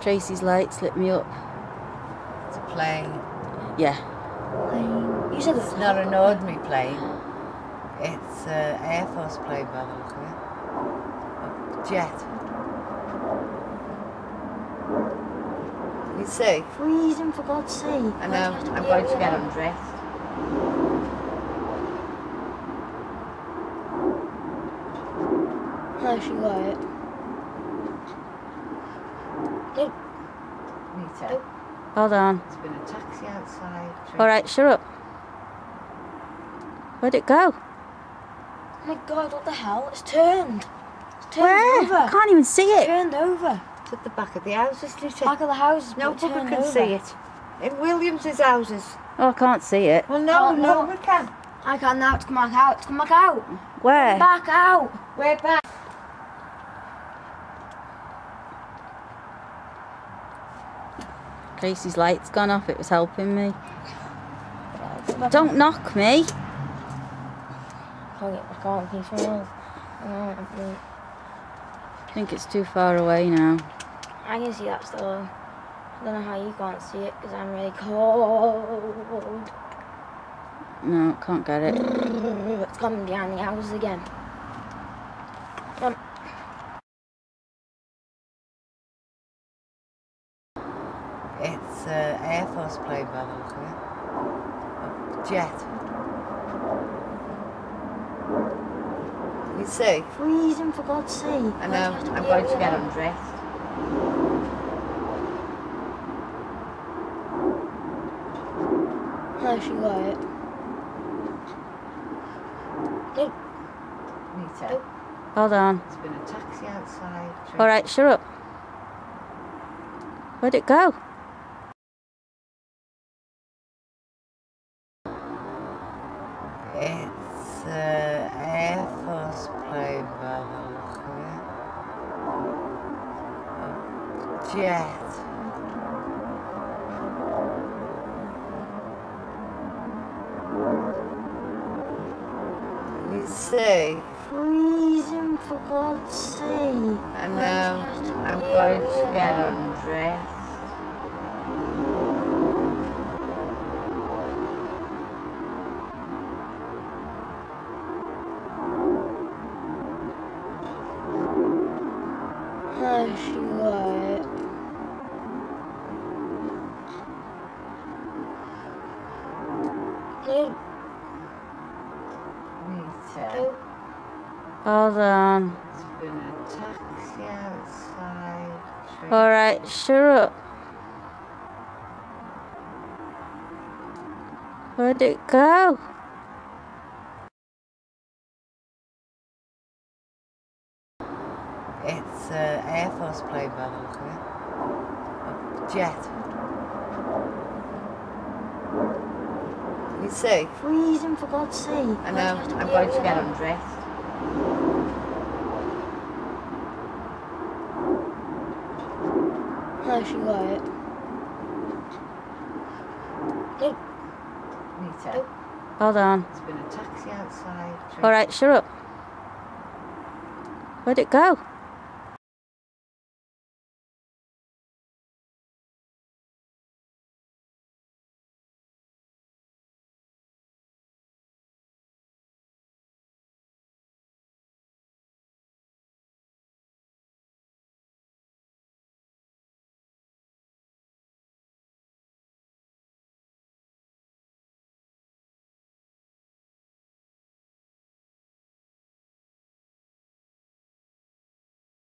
Tracy's lights lit me up. It's a plane. Yeah. Plane. You said It's not an ordinary plane. It's an Air Force plane by the look of it. A jet. You see? Freezing, for God's sake. I know. I'm going to get undressed. No, she got it. Nope. Me too. Nope. Hold on. There's been a taxi outside. Alright, shut up. Where'd it go? Oh my God, what the hell? It's turned. It's turned Where? over. I can't even see It's it. turned over. It's at the back of the houses, Lucy. Back of the houses. No but bugger turned can over. see it. In Williams's houses. Oh, I can't see it. Well, no, Oh, no, no. we can. I can't now. It's come back out. It's come back out. Where? Back out. We're back. Tracy's light's gone off. It was helping me. Don't knock me. I can't get back out in case someone else. I think it's too far away now. I can see that still. I don't know how you can't see it because I'm really cold. No, can't get it. It's coming behind the houses again. Come. It's an Air Force plane by the look of it. A jet. You see? Freezing, for God's sake. I know. I'm going to get undressed. No, she got it. Nope. Me too. Nope. Hold on. There's been a taxi outside. Alright, shut up. Where'd it go? It's an Air Force plane by the look of it. A jet. You see? Freezing, for God's sake. I know. I'm going to get undressed. No, she got it. Nope. Me too. Nope. Hold on. There's been a taxi outside. Alright, shut up. Where'd it go? It's an Air Force plane by the look of it. A jet. You see? Freezing, for God's sake. I know. I'm going to get undressed. No, she got it. Nope. Me too. Nope. Hold on. There's been a taxi outside. Alright, shut up. Where'd it go?